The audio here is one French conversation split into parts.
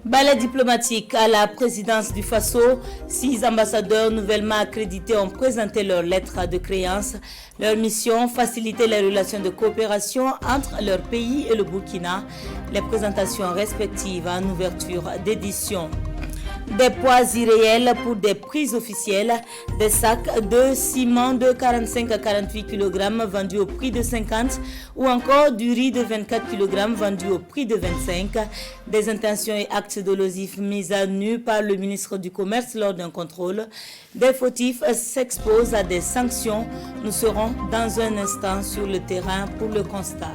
Balai diplomatique à la présidence du Faso, 6 ambassadeurs nouvellement accrédités ont présenté leur lettre de créance. Leur mission, faciliter les relations de coopération entre leur pays et le Burkina. Les présentations respectives en ouverture d'édition. Des poids irréels pour des prix officiels, des sacs de ciment de 45 à 48 kg vendus au prix de 50 ou encore du riz de 24 kg vendu au prix de 25. Des intentions et actes dolosifs mis à nu par le ministre du Commerce lors d'un contrôle. Des fautifs s'exposent à des sanctions. Nous serons dans un instant sur le terrain pour le constat.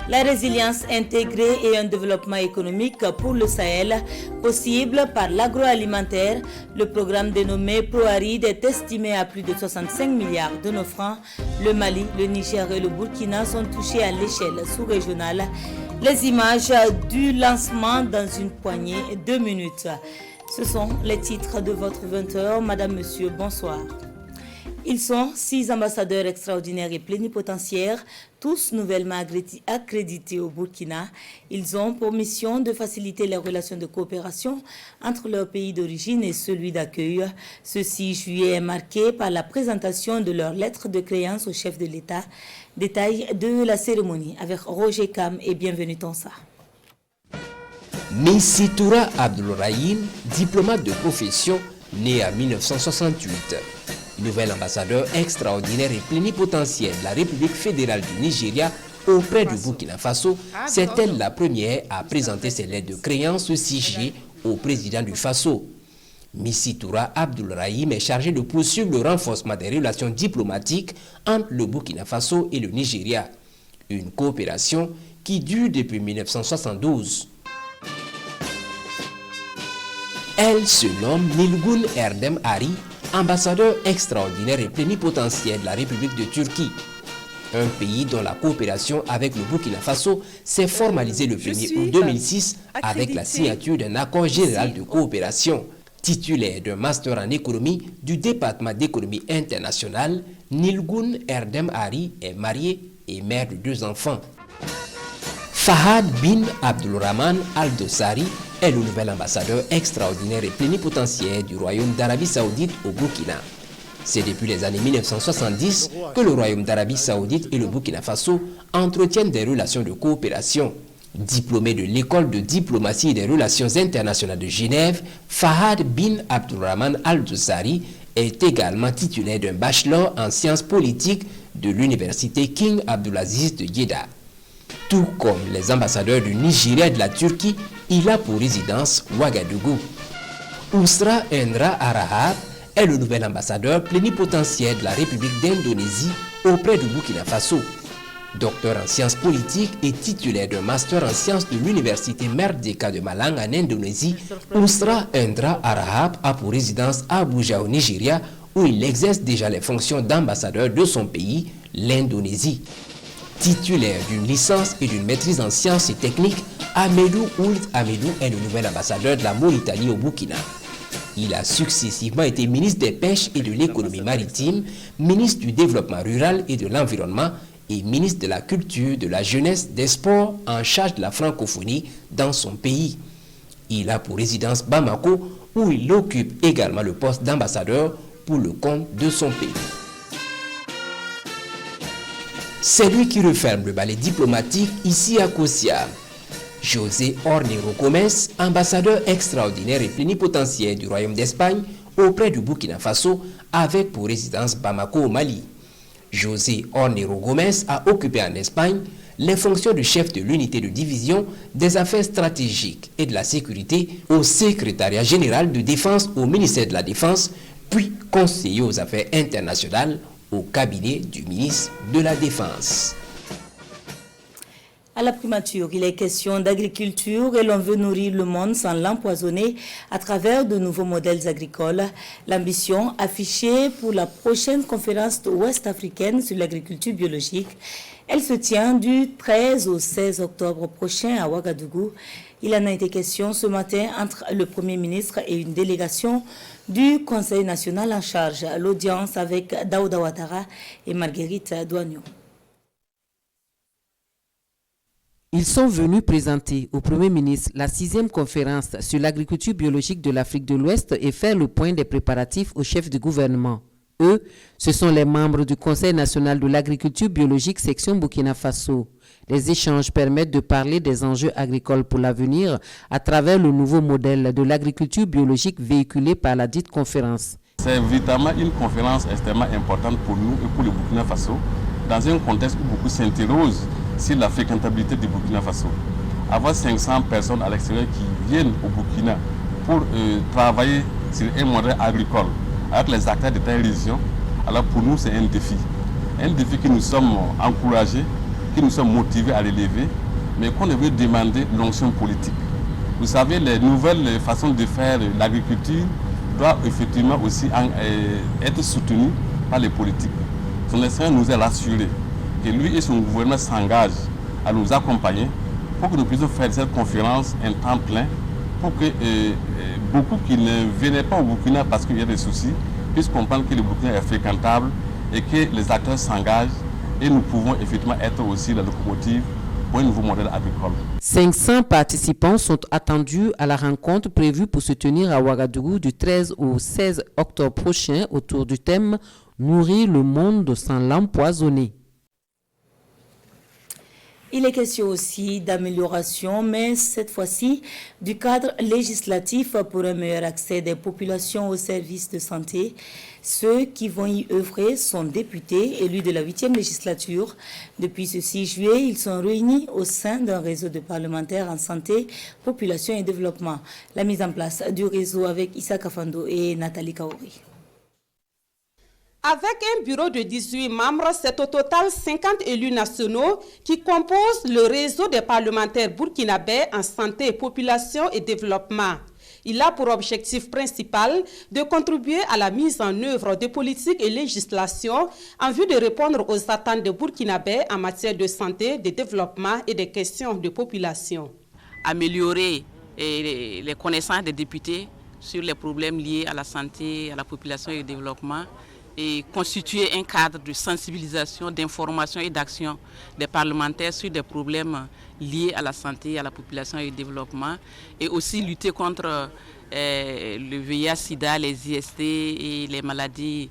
La résilience intégrée et un développement économique pour le Sahel, possible par l'agroalimentaire. Le programme dénommé ProAride est estimé à plus de 65 milliards de nos francs. Le Mali, le Niger et le Burkina sont touchés à l'échelle sous-régionale. Les images du lancement dans une poignée de minutes. Ce sont les titres de votre 20h. Madame, Monsieur, bonsoir. Ils sont 6 ambassadeurs extraordinaires et plénipotentiaires, tous nouvellement accrédités au Burkina. Ils ont pour mission de faciliter les relations de coopération entre leur pays d'origine et celui d'accueil. Ce 6 juillet est marqué par la présentation de leur lettre de créance au chef de l'État. Détail de la cérémonie avec Roger Kam et bienvenue Tonsa. Missitoura Abdoulrahim, diplomate de profession, né en 1968. Nouvel ambassadeur extraordinaire et plénipotentiaire de la République fédérale du Nigeria auprès du Burkina Faso, c'est elle la première à présenter ses lettres de créance ce 6 juillet au président du Faso. Missitoura Abdoulrahim est chargé de poursuivre le renforcement des relations diplomatiques entre le Burkina Faso et le Nigeria. Une coopération qui dure depuis 1972. Elle se nomme Nilgun Erdem Ari, ambassadeur extraordinaire et plénipotentiaire de la République de Turquie. Un pays dont la coopération avec le Burkina Faso s'est formalisée le 1er août 2006 avec la signature d'un accord général de coopération. Titulaire d'un master en économie du département d'économie internationale, Nilgun Erdem Ari est marié et mère de 2 enfants. Fahad bin Abdulrahman Al-Dossari est le nouvel ambassadeur extraordinaire et plénipotentiaire du Royaume d'Arabie Saoudite au Burkina. C'est depuis les années 1970 que le Royaume d'Arabie Saoudite et le Burkina Faso entretiennent des relations de coopération. Diplômé de l'école de diplomatie et des relations internationales de Genève, Fahad bin Abdulrahman Al-Dossari est également titulaire d'un bachelor en sciences politiques de l'université King Abdulaziz de Jeddah. Tout comme les ambassadeurs du Nigeria et de la Turquie, il a pour résidence Ouagadougou. Ousra Endra Arahab est le nouvel ambassadeur plénipotentiaire de la République d'Indonésie auprès du Burkina Faso. Docteur en sciences politiques et titulaire d'un master en sciences de l'université Merdeka de Malang en Indonésie, Ousra Endra Arahab a pour résidence à Abuja au Nigeria, où il exerce déjà les fonctions d'ambassadeur de son pays, l'Indonésie. Titulaire d'une licence et d'une maîtrise en sciences et techniques, Amédou Ould Amédou est le nouvel ambassadeur de la Mauritanie au Burkina. Il a successivement été ministre des Pêches et de l'économie maritime, ministre du Développement rural et de l'Environnement et ministre de la Culture, de la Jeunesse, des Sports en charge de la francophonie dans son pays. Il a pour résidence Bamako, où il occupe également le poste d'ambassadeur pour le compte de son pays. C'est lui qui referme le balai diplomatique ici à Kossia. José Ornero Gómez, ambassadeur extraordinaire et plénipotentiaire du Royaume d'Espagne auprès du Burkina Faso, avec pour résidence Bamako au Mali. José Ornero Gómez a occupé en Espagne les fonctions de chef de l'unité de division des affaires stratégiques et de la sécurité au secrétariat général de défense au ministère de la Défense, puis conseiller aux affaires internationales au cabinet du ministre de la Défense. À la primature, il est question d'agriculture et l'on veut nourrir le monde sans l'empoisonner à travers de nouveaux modèles agricoles. L'ambition affichée pour la prochaine conférence ouest-africaine sur l'agriculture biologique, elle se tient du 13 au 16 octobre prochain à Ouagadougou. Il en a été question ce matin entre le Premier ministre et une délégation du Conseil national en charge. L'audience avec Daouda Ouattara et Marguerite Douagno. Ils sont venus présenter au Premier ministre la 6e conférence sur l'agriculture biologique de l'Afrique de l'Ouest et faire le point des préparatifs au chef du gouvernement. Eux, ce sont les membres du Conseil national de l'agriculture biologique section Burkina Faso. Les échanges permettent de parler des enjeux agricoles pour l'avenir à travers le nouveau modèle de l'agriculture biologique véhiculé par la dite conférence. C'est évidemment une conférence extrêmement importante pour nous et pour le Burkina Faso, dans un contexte où beaucoup s'interrogent sur la fréquentabilité du Burkina Faso. Avoir 500 personnes à l'extérieur qui viennent au Burkina pour travailler sur un modèle agricole avec les acteurs de telle région, alors pour nous c'est un défi. Un défi que nous sommes encouragés, que nous sommes motivés à relever, mais qu'on devrait demander l'onction politique. Vous savez, les nouvelles façons de faire l'agriculture doivent effectivement aussi être soutenues par les politiques. Son Excellence nous a rassuré que lui et son gouvernement s'engagent à nous accompagner pour que nous puissions faire cette conférence un temps plein, pour que beaucoup qui ne venaient pas au Burkina parce qu'il y a des soucis puissent comprendre que le Burkina est fréquentable et que les acteurs s'engagent et nous pouvons effectivement être aussi la locomotive pour un nouveau modèle agricole. 500 participants sont attendus à la rencontre prévue pour se tenir à Ouagadougou du 13 au 16 octobre prochain autour du thème « Nourrir le monde sans l'empoisonner ». Il est question aussi d'amélioration, mais cette fois-ci du cadre législatif pour un meilleur accès des populations aux services de santé. Ceux qui vont y œuvrer sont députés élus de la 8e législature. Depuis ce 6 juillet, ils sont réunis au sein d'un réseau de parlementaires en santé, population et développement. La mise en place du réseau avec Issa Kafando et Nathalie Kaori. Avec un bureau de 18 membres, c'est au total 50 élus nationaux qui composent le réseau des parlementaires burkinabés en santé, population et développement. Il a pour objectif principal de contribuer à la mise en œuvre de politiques et législations en vue de répondre aux attentes des Burkinabés en matière de santé, de développement et des questions de population. Améliorer les connaissances des députés sur les problèmes liés à la santé, à la population et au développement, et constituer un cadre de sensibilisation, d'information et d'action des parlementaires sur des problèmes liés à la santé, à la population et au développement, et aussi lutter contre le VIH-Sida, les IST et les maladies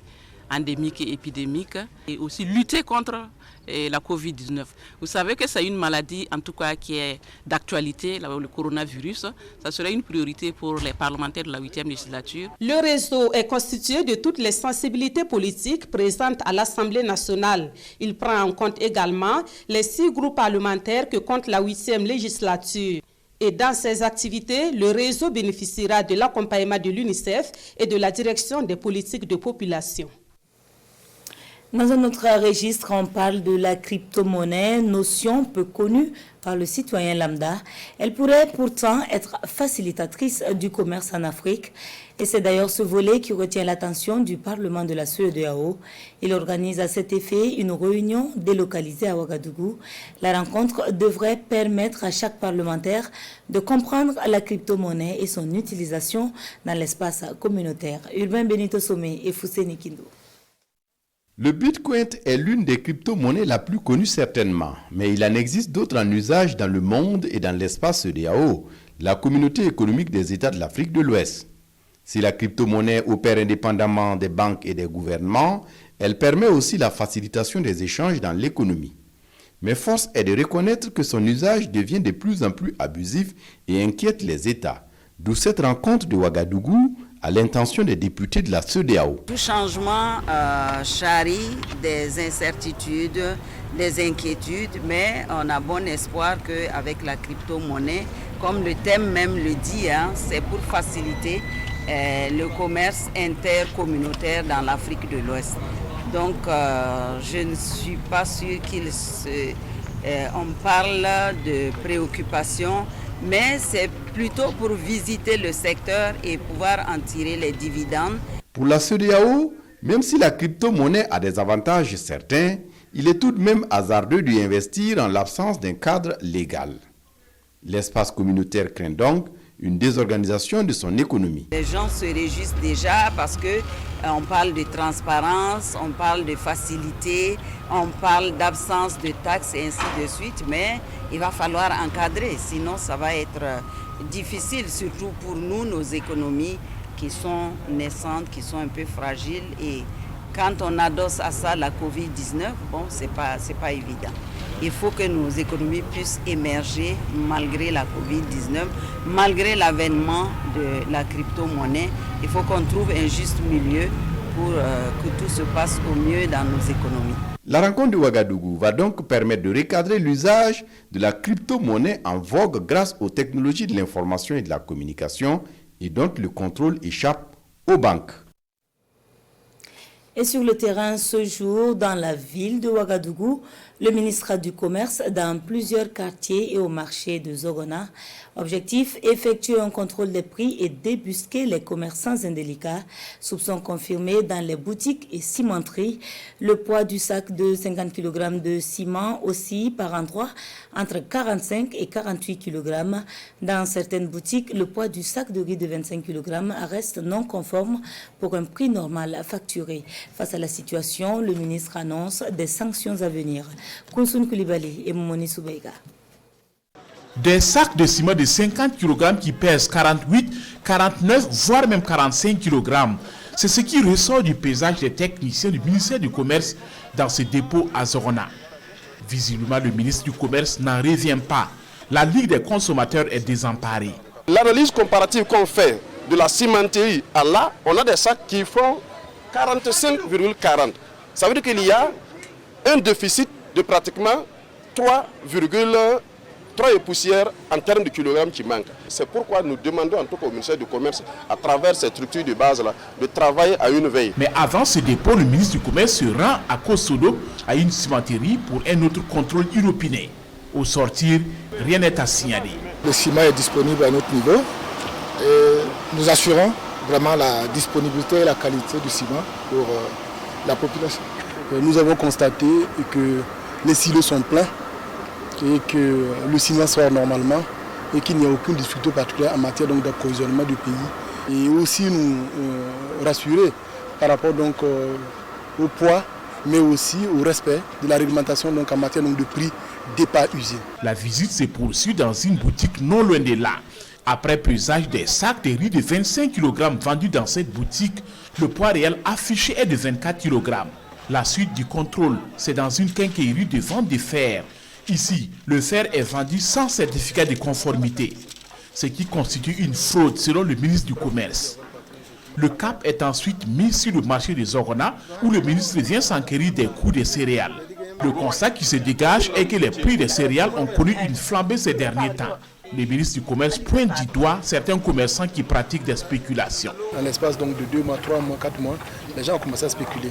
endémiques et épidémiques, et aussi lutter contre la Covid-19. Vous savez que c'est une maladie, en tout cas, qui est d'actualité, le coronavirus. Ça serait une priorité pour les parlementaires de la 8e législature. Le réseau est constitué de toutes les sensibilités politiques présentes à l'Assemblée nationale. Il prend en compte également les 6 groupes parlementaires que compte la 8e législature. Et dans ces activités, le réseau bénéficiera de l'accompagnement de l'UNICEF et de la direction des politiques de population. Dans un autre registre, on parle de la crypto-monnaie, notion peu connue par le citoyen lambda. Elle pourrait pourtant être facilitatrice du commerce en Afrique. Et c'est d'ailleurs ce volet qui retient l'attention du Parlement de la CEDEAO. Il organise à cet effet une réunion délocalisée à Ouagadougou. La rencontre devrait permettre à chaque parlementaire de comprendre la crypto-monnaie et son utilisation dans l'espace communautaire. Urbain Benito Somé et Fousseni Kindo. Le Bitcoin est l'une des crypto-monnaies la plus connue certainement, mais il en existe d'autres en usage dans le monde et dans l'espace CEDEAO, la communauté économique des États de l'Afrique de l'Ouest. Si la crypto-monnaie opère indépendamment des banques et des gouvernements, elle permet aussi la facilitation des échanges dans l'économie. Mais force est de reconnaître que son usage devient de plus en plus abusif et inquiète les États. D'où cette rencontre de Ouagadougou à l'intention des députés de la CEDEAO. Tout changement charrie des incertitudes, des inquiétudes, mais on a bon espoir qu'avec la crypto-monnaie, comme le thème même le dit, c'est pour faciliter le commerce intercommunautaire dans l'Afrique de l'Ouest. Donc je ne suis pas sûre on parle de préoccupation, mais c'est plutôt pour visiter le secteur et pouvoir en tirer les dividendes. Pour la CEDEAO, même si la crypto-monnaie a des avantages certains, il est tout de même hasardeux d'y investir en l'absence d'un cadre légal. L'espace communautaire craint donc une désorganisation de son économie. Les gens se réjouissent déjà parce que on parle de transparence, on parle de facilité, on parle d'absence de taxes et ainsi de suite, mais il va falloir encadrer, sinon ça va être difficile, surtout pour nous, nos économies qui sont naissantes, qui sont un peu fragiles, et quand on adosse à ça la Covid-19, bon, c'est pas évident. Il faut que nos économies puissent émerger malgré la Covid-19, malgré l'avènement de la crypto-monnaie. Il faut qu'on trouve un juste milieu pour que tout se passe au mieux dans nos économies. La rencontre de Ouagadougou va donc permettre de recadrer l'usage de la crypto-monnaie en vogue grâce aux technologies de l'information et de la communication et dont le contrôle échappe aux banques. Et sur le terrain ce jour, dans la ville de Ouagadougou, le ministre du Commerce dans plusieurs quartiers et au marché de Zogona. Objectif, effectuer un contrôle des prix et débusquer les commerçants indélicats. Soupçons confirmés dans les boutiques et cimenteries. Le poids du sac de 50 kg de ciment aussi par endroit entre 45 et 48 kg. Dans certaines boutiques, le poids du sac de riz de 25 kg reste non conforme pour un prix normal facturé. Face à la situation, le ministre annonce des sanctions à venir. Kounsoun Koulibaly et Momoni Soubeiga. Des sacs de ciment de 50 kg qui pèsent 48, 49, voire même 45 kg. C'est ce qui ressort du paysage des techniciens du ministère du Commerce dans ce dépôt à Zorona. Visiblement, le ministre du Commerce n'en revient pas. La Ligue des consommateurs est désemparée. L'analyse comparative qu'on fait de la cimenterie à là, on a des sacs qui font 45,40. Ça veut dire qu'il y a un déficit de pratiquement 3,3 et poussières en termes de kilogrammes qui manquent. C'est pourquoi nous demandons en tout cas au ministère du Commerce, à travers ces structures de base-là, de travailler à une veille. Mais avant ce dépôt, le ministre du Commerce se rend à Kosodo, à une cimenterie, pour un autre contrôle inopiné. Au sortir, rien n'est à signaler. Le ciment est disponible à notre niveau et nous assurons vraiment la disponibilité et la qualité du ciment pour la population. Nous avons constaté que les silos sont pleins et que le ciment sort normalement et qu'il n'y a aucune difficulté particulière en matière d'approvisionnement du pays. Et aussi nous rassurer par rapport donc, au poids, mais aussi au respect de la réglementation donc, en matière donc, de prix des pas usés. La visite se poursuit dans une boutique non loin de là. Après pesage des sacs de riz de 25 kg vendus dans cette boutique, le poids réel affiché est de 24 kg. La suite du contrôle, c'est dans une quincaillerie de vente de fer. Ici, le fer est vendu sans certificat de conformité, ce qui constitue une fraude selon le ministre du Commerce. Le cap est ensuite mis sur le marché de Zorona où le ministre vient s'enquérir des coûts des céréales. Le constat qui se dégage est que les prix des céréales ont connu une flambée ces derniers temps. Le ministre du Commerce pointe du doigt certains commerçants qui pratiquent des spéculations. En l'espace donc de 2 mois, 3 mois, 4 mois, les gens ont commencé à spéculer.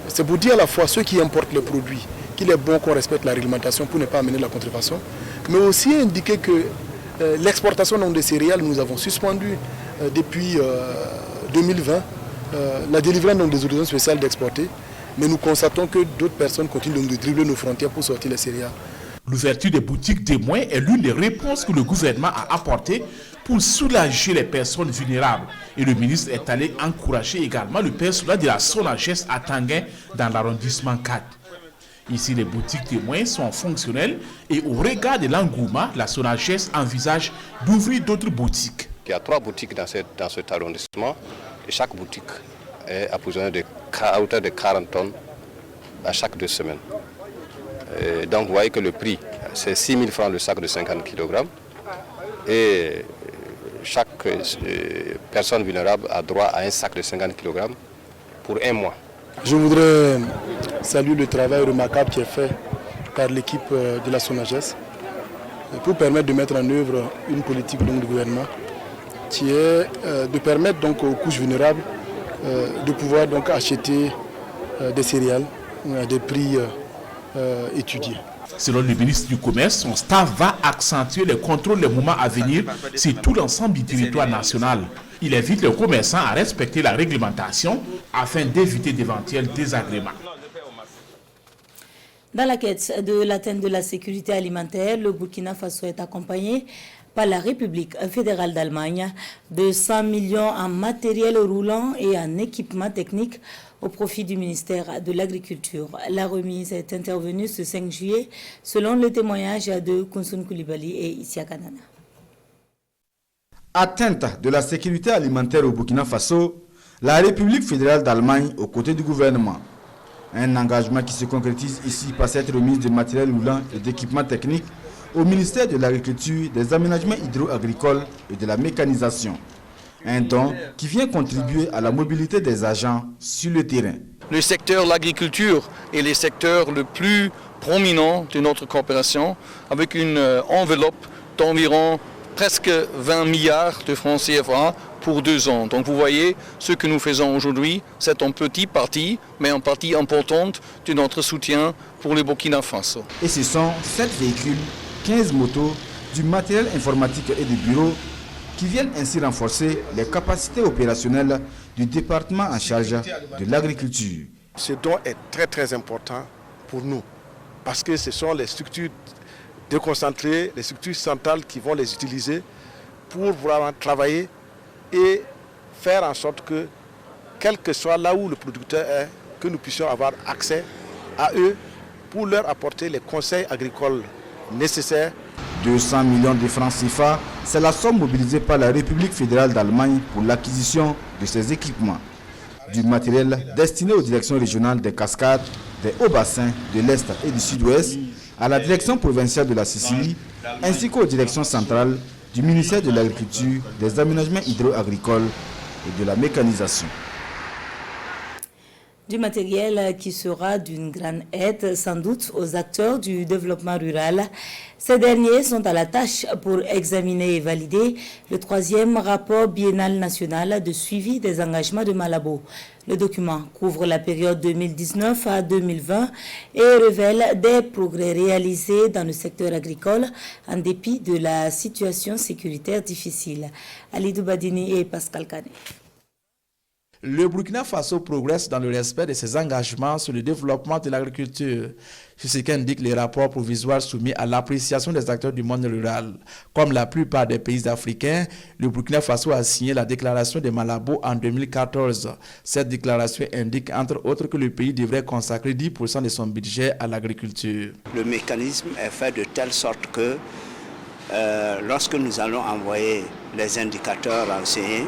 C'est pour dire à la fois ceux qui importent les produits qu'il est bon qu'on respecte la réglementation pour ne pas amener la contrefaçon, mais aussi indiquer que l'exportation des céréales, nous avons suspendu depuis 2020 la délivrance des autorisations spéciales d'exporter, mais nous constatons que d'autres personnes continuent de dribbler nos frontières pour sortir les céréales. L'ouverture des boutiques témoins est l'une des réponses que le gouvernement a apportées pour soulager les personnes vulnérables. Et le ministre est allé encourager également le personnel de la SONAGES à Tanguin dans l'arrondissement 4. Ici, les boutiques témoins sont fonctionnelles et au regard de l'engouement, la SONAGES envisage d'ouvrir d'autres boutiques. Il y a 3 boutiques dans cet arrondissement et chaque boutique est approvissionnée à hauteur de 40 tonnes à chaque 2 semaines. Et donc vous voyez que le prix, c'est 6 000 francs le sac de 50 kg et chaque personne vulnérable a droit à un sac de 50 kg pour 1 mois. Je voudrais saluer le travail remarquable qui est fait par l'équipe de la SONAGES pour permettre de mettre en œuvre une politique du gouvernement qui est de permettre donc, aux couches vulnérables de pouvoir donc, acheter des céréales à des prix étudiés. Selon le ministre du Commerce, son staff va accentuer les contrôles les moments à venir sur tout l'ensemble du territoire national. Il invite les commerçants à respecter la réglementation afin d'éviter d'éventuels désagréments. Dans la quête de l'atteinte de la sécurité alimentaire, le Burkina Faso est accompagné par la République fédérale d'Allemagne de 100 millions en matériel roulant et en équipement technique au profit du ministère de l'Agriculture. La remise est intervenue ce 5 juillet selon le témoignage de Kounsoun Koulibaly et Isia Kanana. Atteinte de la sécurité alimentaire au Burkina Faso, la République fédérale d'Allemagne aux côtés du gouvernement. Un engagement qui se concrétise ici par cette remise de matériel roulant et d'équipements techniques au ministère de l'Agriculture, des Aménagements hydro-agricoles et de la mécanisation. Un don qui vient contribuer à la mobilité des agents sur le terrain. Le secteur de l'agriculture est le secteur le plus prominent de notre coopération, avec une enveloppe d'environ presque 20 milliards de francs CFA pour 2 ans. Donc vous voyez, ce que nous faisons aujourd'hui, c'est une petite partie, mais une partie importante de notre soutien pour le Burkina Faso. Et ce sont 7 véhicules, 15 motos, du matériel informatique et des bureaux qui viennent ainsi renforcer les capacités opérationnelles du département en charge de l'agriculture. Ce don est très important pour nous, parce que ce sont les structures déconcentrées, les structures centrales qui vont les utiliser pour vraiment travailler et faire en sorte que, quel que soit là où le producteur est, que nous puissions avoir accès à eux pour leur apporter les conseils agricoles nécessaires. 200 millions de francs CFA, c'est la somme mobilisée par la République fédérale d'Allemagne pour l'acquisition de ces équipements. Du matériel destiné aux directions régionales des Cascades, des Hauts-Bassins, de l'Est et du Sud-Ouest, à la direction provinciale de la Sicile, ainsi qu'aux directions centrales du ministère de l'Agriculture, des Aménagements hydro-agricoles et de la mécanisation. Du matériel qui sera d'une grande aide sans doute aux acteurs du développement rural. Ces derniers sont à la tâche pour examiner et valider le 3e rapport biennal national de suivi des engagements de Malabo. Le document couvre la période 2019 à 2020 et révèle des progrès réalisés dans le secteur agricole en dépit de la situation sécuritaire difficile. Alidou Badini et Pascal Kane. Le Burkina Faso progresse dans le respect de ses engagements sur le développement de l'agriculture. C'est ce qu'indiquent les rapports provisoires soumis à l'appréciation des acteurs du monde rural. Comme la plupart des pays africains, le Burkina Faso a signé la déclaration de Malabo en 2014. Cette déclaration indique entre autres que le pays devrait consacrer 10% de son budget à l'agriculture. Le mécanisme est fait de telle sorte que lorsque nous allons envoyer les indicateurs renseignés,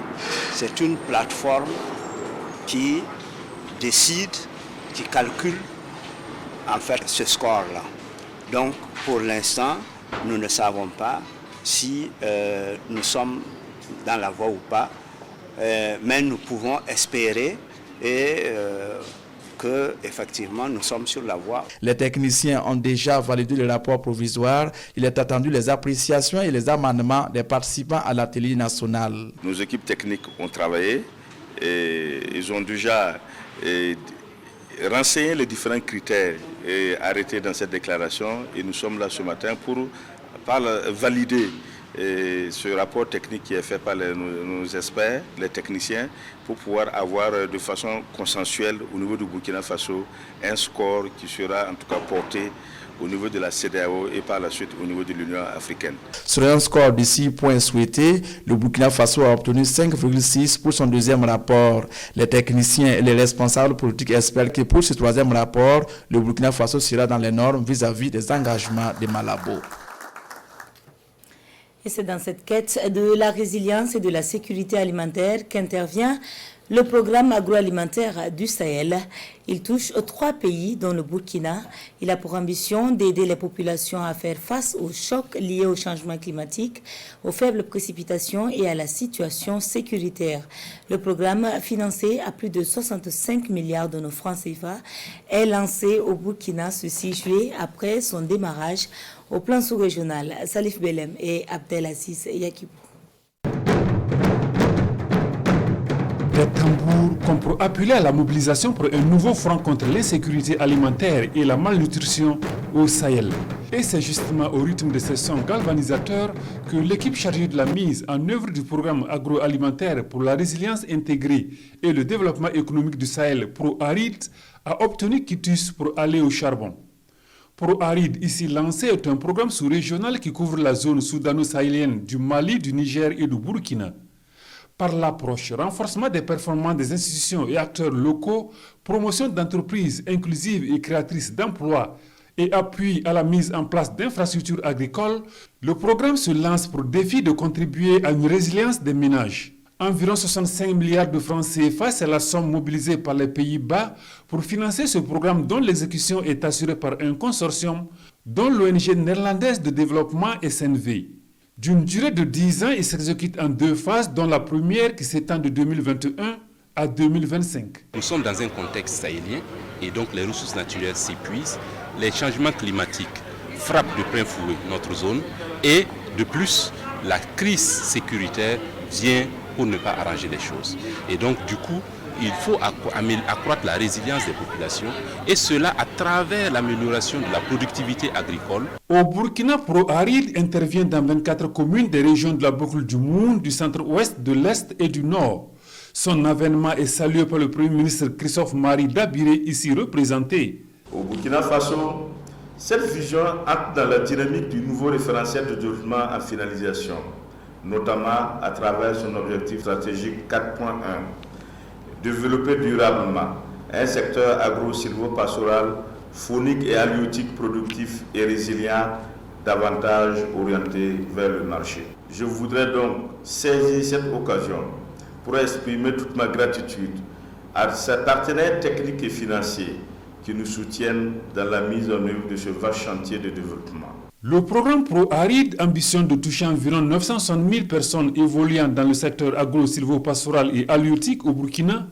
c'est une plateforme qui décide, qui calcule en fait ce score-là. Donc pour l'instant, nous ne savons pas si nous sommes dans la voie ou pas, mais nous pouvons espérer que effectivement nous sommes sur la voie. Les techniciens ont déjà validé le rapport provisoire. Il est attendu les appréciations et les amendements des participants à l'atelier national. Nos équipes techniques ont travaillé et ils ont déjà renseigné les différents critères arrêtés dans cette déclaration et nous sommes là ce matin pour valider ce rapport technique qui est fait par nos experts, les techniciens, pour pouvoir avoir de façon consensuelle au niveau du Burkina Faso un score qui sera en tout cas porté au niveau de la CEDEAO et par la suite au niveau de l'Union africaine. Sur un score de 6 points souhaités, le Burkina Faso a obtenu 5,6 pour son 2e rapport. Les techniciens et les responsables politiques espèrent que pour ce 3e rapport, le Burkina Faso sera dans les normes vis-à-vis des engagements de Malabo. Et c'est dans cette quête de la résilience et de la sécurité alimentaire qu'intervient le programme agroalimentaire du Sahel. Il touche 3 pays, dont le Burkina. Il a pour ambition d'aider les populations à faire face aux chocs liés au changement climatique, aux faibles précipitations et à la situation sécuritaire. Le programme, financé à plus de 65 milliards de nos francs CFA, est lancé au Burkina ce 6 juillet après son démarrage au plan sous-régional. Salif Belem et Abdelaziz Yakibou. Des tambours comme pour appeler à la mobilisation pour un nouveau front contre l'insécurité alimentaire et la malnutrition au Sahel. Et c'est justement au rythme de ces sons galvanisateurs que l'équipe chargée de la mise en œuvre du programme agroalimentaire pour la résilience intégrée et le développement économique du Sahel, ProArid, a obtenu quitus pour aller au charbon. ProArid, ici lancé, est un programme sous-régional qui couvre la zone soudano-sahélienne du Mali, du Niger et du Burkina. Par l'approche, renforcement des performances des institutions et acteurs locaux, promotion d'entreprises inclusives et créatrices d'emplois et appui à la mise en place d'infrastructures agricoles, le programme se lance pour défi de contribuer à une résilience des ménages. Environ 65 milliards de francs CFA, c'est la somme mobilisée par les Pays-Bas pour financer ce programme dont l'exécution est assurée par un consortium dont l'ONG néerlandaise de développement SNV. D'une durée de 10 ans, il s'exécute en 2 phases, dont la première qui s'étend de 2021 à 2025. Nous sommes dans un contexte sahélien et donc les ressources naturelles s'épuisent. Les changements climatiques frappent de plein fouet notre zone et de plus, la crise sécuritaire vient pour ne pas arranger les choses. Et donc du coup, il faut accroître la résilience des populations et cela à travers l'amélioration de la productivité agricole. Au Burkina, ProArid intervient dans 24 communes des régions de la boucle du Moun, du centre-ouest, de l'est et du nord. Son avènement est salué par le Premier ministre Christophe Marie Dabiré, ici représenté. Au Burkina Faso, cette vision entre dans la dynamique du nouveau référentiel de développement en finalisation, notamment à travers son objectif stratégique 4.1. Développer durablement un secteur agro-silvo-pastoral, faunique et halieutique productif et résilient, davantage orienté vers le marché. Je voudrais donc saisir cette occasion pour exprimer toute ma gratitude à ces partenaires techniques et financiers qui nous soutiennent dans la mise en œuvre de ce vaste chantier de développement. Le programme ProArid ambitionne de toucher environ 960 000 personnes évoluant dans le secteur agro-silvo-pastoral et halieutique au Burkina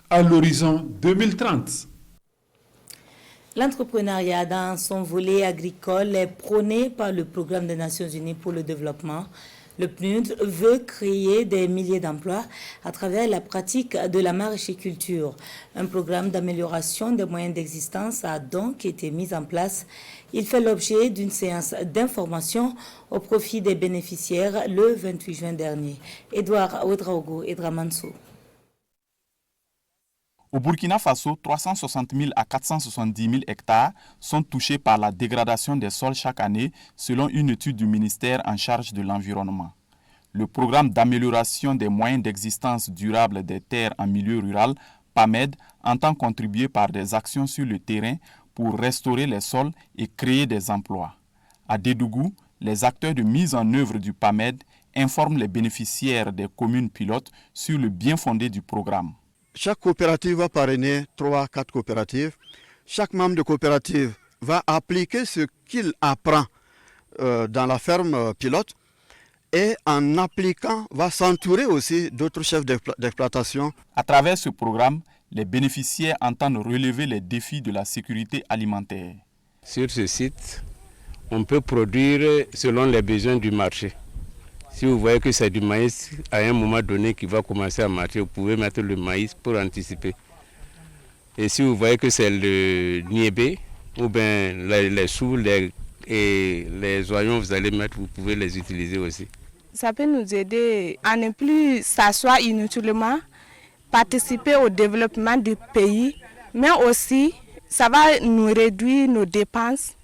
à l'horizon 2030. L'entrepreneuriat dans son volet agricole est prôné par le Programme des Nations Unies pour le développement. Le PNUD veut créer des milliers d'emplois à travers la pratique de la maraîchiculture. Un programme d'amélioration des moyens d'existence a donc été mis en place. Il fait l'objet d'une séance d'information au profit des bénéficiaires le 28 juin dernier. Edouard Ouedraogo et Dramansou. Au Burkina Faso, 360 000 à 470 000 hectares sont touchés par la dégradation des sols chaque année, selon une étude du ministère en charge de l'environnement. Le programme d'amélioration des moyens d'existence durable des terres en milieu rural, PAMED, entend contribuer par des actions sur le terrain pour restaurer les sols et créer des emplois. À Dédougou, les acteurs de mise en œuvre du PAMED informent les bénéficiaires des communes pilotes sur le bien fondé du programme. Chaque coopérative va parrainer 3-4 coopératives. Chaque membre de coopérative va appliquer ce qu'il apprend dans la ferme pilote et en appliquant va s'entourer aussi d'autres chefs d'exploitation. À travers ce programme, les bénéficiaires entendent relever les défis de la sécurité alimentaire. Sur ce site, on peut produire selon les besoins du marché. Si vous voyez que c'est du maïs, à un moment donné qui va commencer à marcher, vous pouvez mettre le maïs pour anticiper. Et si vous voyez que c'est le niébé, ou bien les choux et les oignons, vous allez mettre, vous pouvez les utiliser aussi. Ça peut nous aider à ne plus s'asseoir inutilement, participer au développement du pays, mais aussi ça va nous réduire nos dépenses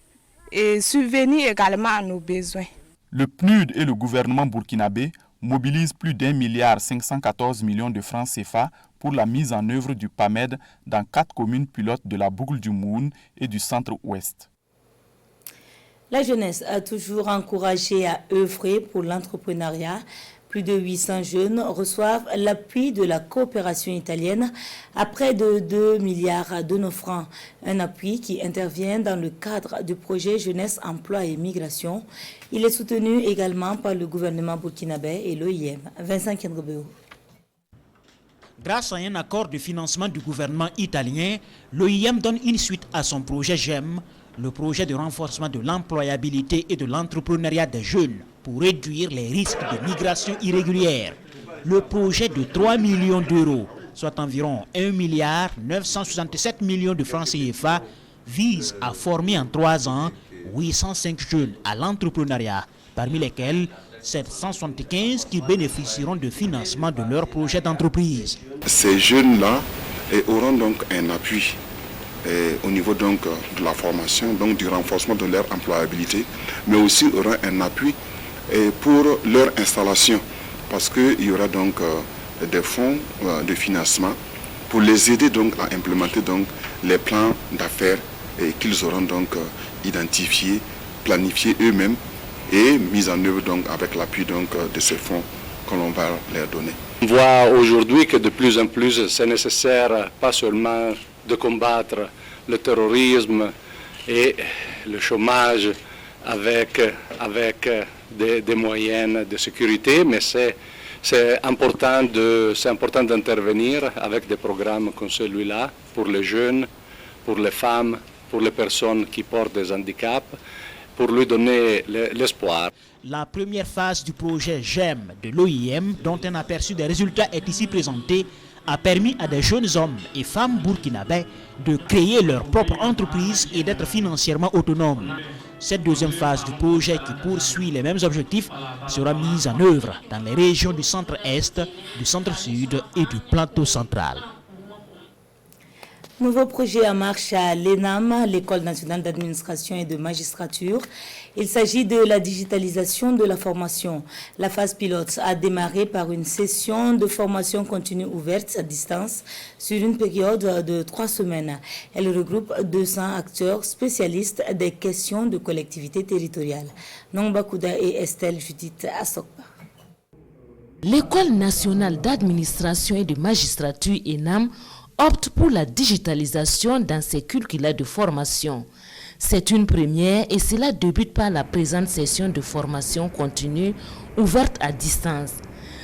et subvenir également à nos besoins. Le PNUD et le gouvernement burkinabé mobilisent plus d'1,514 milliard de francs CFA pour la mise en œuvre du PAMED dans 4 communes pilotes de la boucle du Moun et du centre-ouest. La jeunesse a toujours encouragé à œuvrer pour l'entrepreneuriat. Plus de 800 jeunes reçoivent l'appui de la coopération italienne à près de 2 milliards de nos francs. Un appui qui intervient dans le cadre du projet Jeunesse, Emploi et Migration. Il est soutenu également par le gouvernement burkinabé et l'OIM. Vincent Kendrebeo. Grâce à un accord de financement du gouvernement italien, l'OIM donne une suite à son projet GEM, le projet de renforcement de l'employabilité et de l'entrepreneuriat des jeunes pour réduire les risques de migration irrégulière. Le projet de 3 millions d'euros, soit environ 1 milliard 967 millions de francs CFA, vise à former en 3 ans 805 jeunes à l'entrepreneuriat, parmi lesquels 775 qui bénéficieront de financement de leur projet d'entreprise. Ces jeunes-là auront donc un appui au niveau donc de la formation, donc du renforcement de leur employabilité, mais aussi aura un appui pour leur installation, parce qu'il y aura donc des fonds de financement pour les aider donc à implémenter donc les plans d'affaires qu'ils auront donc identifiés, planifiés eux-mêmes et mis en œuvre donc avec l'appui donc de ces fonds que l'on va leur donner. On voit aujourd'hui que de plus en plus c'est nécessaire pas seulement de combattre le terrorisme et le chômage avec des moyens de sécurité, mais c'est important d'intervenir avec des programmes comme celui-là pour les jeunes, pour les femmes, pour les personnes qui portent des handicaps, pour lui donner l'espoir. La première phase du projet GEM de l'OIM, dont un aperçu des résultats est ici présenté, a permis à des jeunes hommes et femmes burkinabés de créer leur propre entreprise et d'être financièrement autonomes. Cette deuxième phase du projet, qui poursuit les mêmes objectifs, sera mise en œuvre dans les régions du centre-est, du centre-sud et du plateau central. Nouveau projet en marche à l'ENAM, l'École nationale d'administration et de magistrature. Il s'agit de la digitalisation de la formation. La phase pilote a démarré par une session de formation continue ouverte à distance sur une période de 3 semaines. Elle regroupe 200 acteurs spécialistes des questions de collectivité territoriale. Nongba Kouda et Estelle Judith Assokba. L'École nationale d'administration et de magistrature ENAM opte pour la digitalisation dans ses curricula de formation. C'est une première et cela débute par la présente session de formation continue ouverte à distance.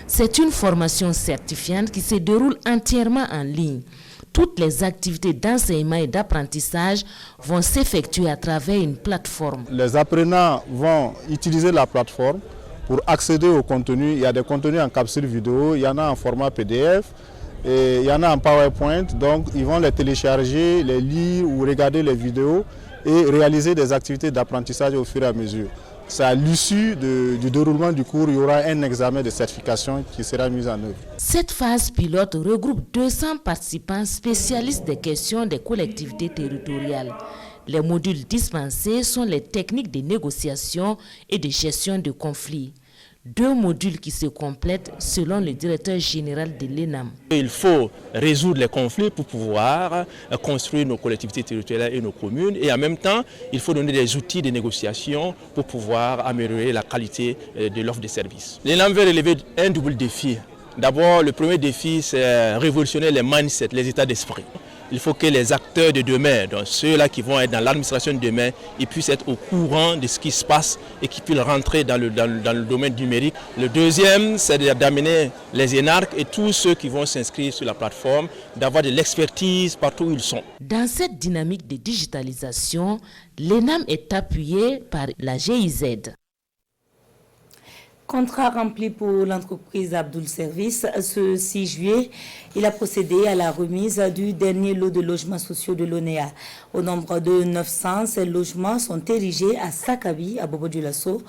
C'est une formation certifiante qui se déroule entièrement en ligne. Toutes les activités d'enseignement et d'apprentissage vont s'effectuer à travers une plateforme. Les apprenants vont utiliser la plateforme pour accéder au contenu. Il y a des contenus en capsule vidéo, il y en a en format PDF. Et il y en a en PowerPoint, donc ils vont les télécharger, les lire ou regarder les vidéos et réaliser des activités d'apprentissage au fur et à mesure. C'est à l'issue du déroulement du cours, il y aura un examen de certification qui sera mis en œuvre. Cette phase pilote regroupe 200 participants spécialistes des questions des collectivités territoriales. Les modules dispensés sont les techniques de négociation et de gestion de conflits. 2 modules qui se complètent selon le directeur général de l'ENAM. Il faut résoudre les conflits pour pouvoir construire nos collectivités territoriales et nos communes, et en même temps, il faut donner des outils de négociation pour pouvoir améliorer la qualité de l'offre de services. L'ENAM veut relever un double défi. D'abord, le premier défi, c'est révolutionner les mindsets, les états d'esprit. Il faut que les acteurs de demain, donc ceux-là qui vont être dans l'administration de demain, ils puissent être au courant de ce qui se passe et qu'ils puissent rentrer dans le domaine numérique. Le deuxième, c'est d'amener les énarques et tous ceux qui vont s'inscrire sur la plateforme, d'avoir de l'expertise partout où ils sont. Dans cette dynamique de digitalisation, l'ENAM est appuyé par la GIZ. Contrat rempli pour l'entreprise Abdoul Service. Ce 6 juillet, il a procédé à la remise du dernier lot de logements sociaux de l'ONEA. Au nombre de 900, ces logements sont érigés à Sakabi, à Bobo-Dioulasso.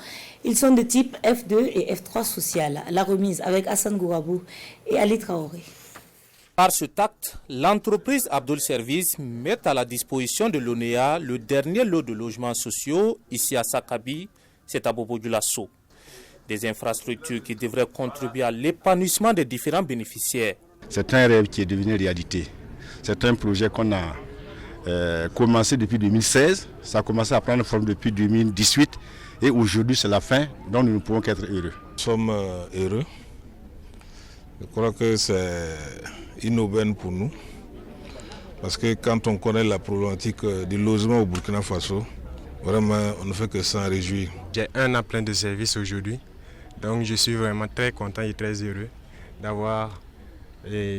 Ils sont de type F2 et F3 social. La remise avec Hassan Gourabou et Ali Traoré. Par cet acte, l'entreprise Abdoul Service met à la disposition de l'ONEA le dernier lot de logements sociaux ici à Sakabi, c'est à Bobo-Dioulasso. Des infrastructures qui devraient contribuer à l'épanouissement des différents bénéficiaires. C'est un rêve qui est devenu réalité. C'est un projet qu'on a commencé depuis 2016. Ça a commencé à prendre forme depuis 2018. Et aujourd'hui, c'est la fin, donc nous ne pouvons qu'être heureux. Nous sommes heureux. Je crois que c'est une aubaine pour nous. Parce que quand on connaît la problématique du logement au Burkina Faso, vraiment, on ne fait que s'en réjouir. J'ai un an plein de services aujourd'hui. Donc je suis vraiment très content et très heureux d'avoir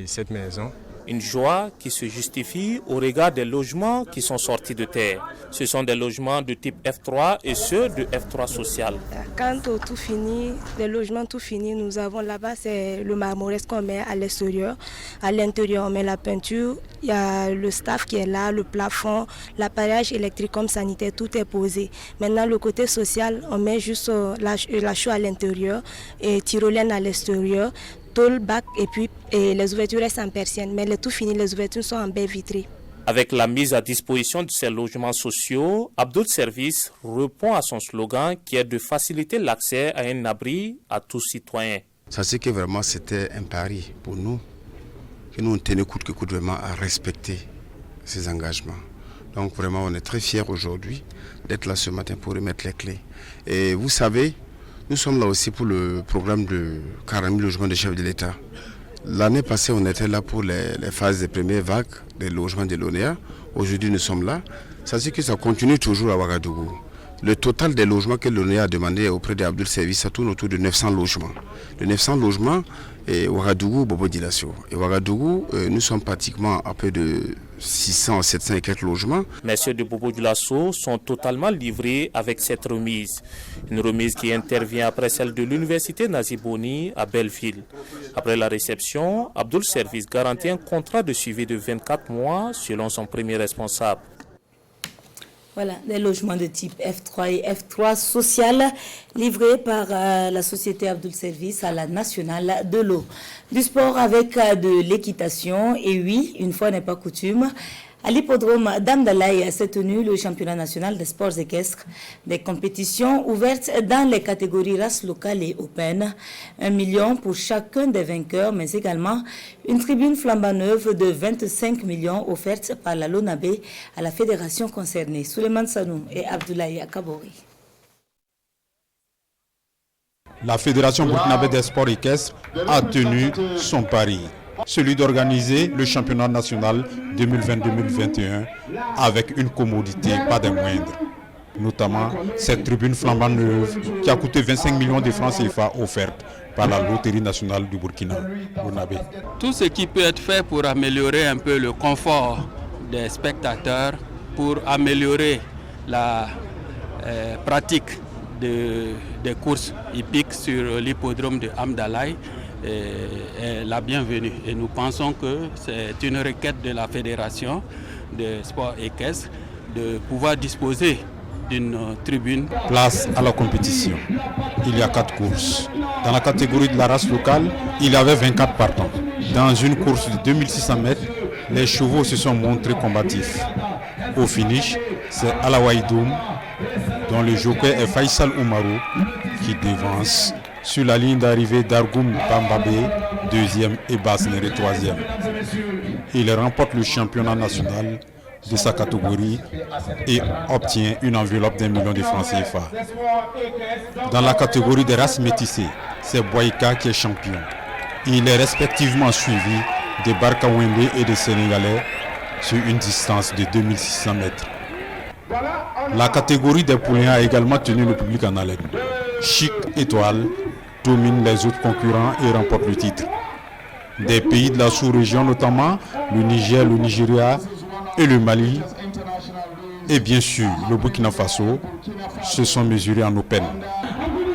cette maison. Une joie qui se justifie au regard des logements qui sont sortis de terre. Ce sont des logements de type F3 et ceux de F3 social. Quand tout finit, les logements tout finis, nous avons là-bas, c'est le marmoresque qu'on met à l'extérieur. À l'intérieur, on met la peinture. Il y a le staff qui est là, le plafond, l'appareillage électrique comme sanitaire, tout est posé. Maintenant, le côté social, on met juste la chaux à l'intérieur et tyrolienne à l'extérieur. Tôle, bac et puis les ouvertures restent en persienne, mais le tout fini, les ouvertures sont en baie vitrée. Avec la mise à disposition de ces logements sociaux, Abdoul Service répond à son slogan qui est de faciliter l'accès à un abri à tous citoyens. Ça c'est que vraiment c'était un pari pour nous, que nous on tenait coûte que coûte vraiment à respecter ces engagements. Donc vraiment on est très fiers aujourd'hui d'être là ce matin pour remettre les clés. Et vous savez, nous sommes là aussi pour le programme de 40 000 logements de chef de l'État. L'année passée, on était là pour les phases des premières vagues des logements de l'ONEA. Aujourd'hui, nous sommes là. Ça veut dire que ça continue toujours à Ouagadougou. Le total des logements que l'ONEA a demandé auprès d'Abdoul Service, ça tourne autour de 900 logements. Les 900 logements, Ouagadougou, Bobo Dilasso. Et Ouagadougou, nous sommes pratiquement à peu de 600, 700 et quelques logements. Mais ceux de Bobo Dilasso sont totalement livrés avec cette remise. Une remise qui intervient après celle de l'université Naziboni à Belleville. Après la réception, Abdoul Service garantit un contrat de suivi de 24 mois selon son premier responsable. Voilà, des logements de type F3 et F3 social livrés par la société Abdoul Service à la nationale de l'eau. Du sport avec de l'équitation et oui, une fois n'est pas coutume, à l'hippodrome d'Amdalaï s'est tenu le championnat national des sports équestres, des compétitions ouvertes dans les catégories races locales et open. 1 million pour chacun des vainqueurs, mais également une tribune flambant neuve de 25 millions offerte par la LONABé à la fédération concernée. Souleymane Sanou et Abdoulaye Akabori. La Fédération burkinabé des sports équestres a tenu son pari, celui d'organiser le championnat national 2020-2021 avec une commodité pas des moindres. Notamment cette tribune flambant neuve qui a coûté 25 millions de francs CFA offerte par la Loterie nationale du Burkina. Tout ce qui peut être fait pour améliorer un peu le confort des spectateurs, pour améliorer la pratique des courses hippiques sur l'hippodrome de Amdalaï est la bienvenue. Et nous pensons que c'est une requête de la Fédération de sport équestre de pouvoir disposer d'une tribune. Place à la compétition. Il y a 4 courses. Dans la catégorie de la race locale, il y avait 24 partants. Dans une course de 2600 mètres, les chevaux se sont montrés combatifs. Au finish, c'est Alawaïdoum, dont le jockey est Faisal Oumarou, qui devance sur la ligne d'arrivée d'Argoum Bambabé, 2e, et Basnere, 3e. Il remporte le championnat national de sa catégorie et obtient une enveloppe d'1 million de francs CFA. Dans la catégorie des races métissées, c'est Boïka qui est champion. Il est respectivement suivi de Barka Wende et de Sénégalais sur une distance de 2600 mètres. La catégorie des poulains a également tenu le public en haleine. Chic Étoile domine les autres concurrents et remporte le titre. Des pays de la sous-région, notamment le Niger, le Nigeria et le Mali, et bien sûr le Burkina Faso, se sont mesurés en open.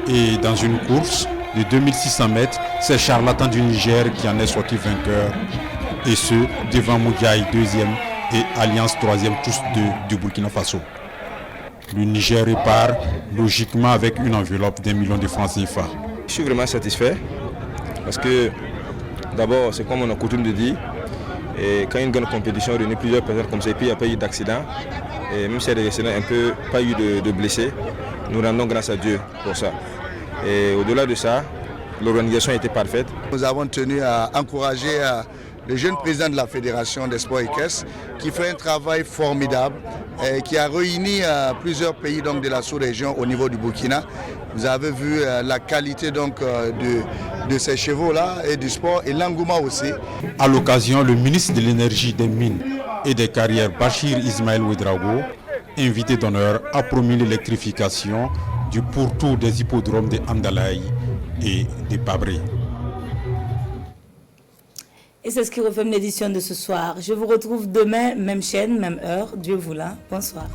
Et dans une course de 2600 mètres, c'est Charlatan du Niger qui en est sorti vainqueur, et ce devant Moudjaï 2e et Alliance 3e, tous deux du Burkina Faso. Le Niger repart logiquement avec une enveloppe d'1 million de francs CFA. Je suis vraiment satisfait parce que d'abord, c'est comme on a coutume de dire, et quand une grande compétition réunit plusieurs personnes comme ça, et puis il n'y a pas eu d'accident, et même s'il y a des accidents, pas eu de blessés, nous rendons grâce à Dieu pour ça. Et au-delà de ça, l'organisation était parfaite. Nous avons tenu à encourager le jeune président de la Fédération des sports équestres qui fait un travail formidable et qui a réuni plusieurs pays donc, de la sous-région au niveau du Burkina. Vous avez vu la qualité donc, de ces chevaux-là et du sport et l'engouement aussi. À l'occasion, le ministre de l'Énergie, des Mines et des Carrières, Bachir Ismaël Ouedraogo, invité d'honneur, a promis l'électrification du pourtour des hippodromes de Amdalaï et de Pabré. Et c'est ce qui referme l'édition de ce soir. Je vous retrouve demain, même chaîne, même heure. Dieu voulant. Bonsoir.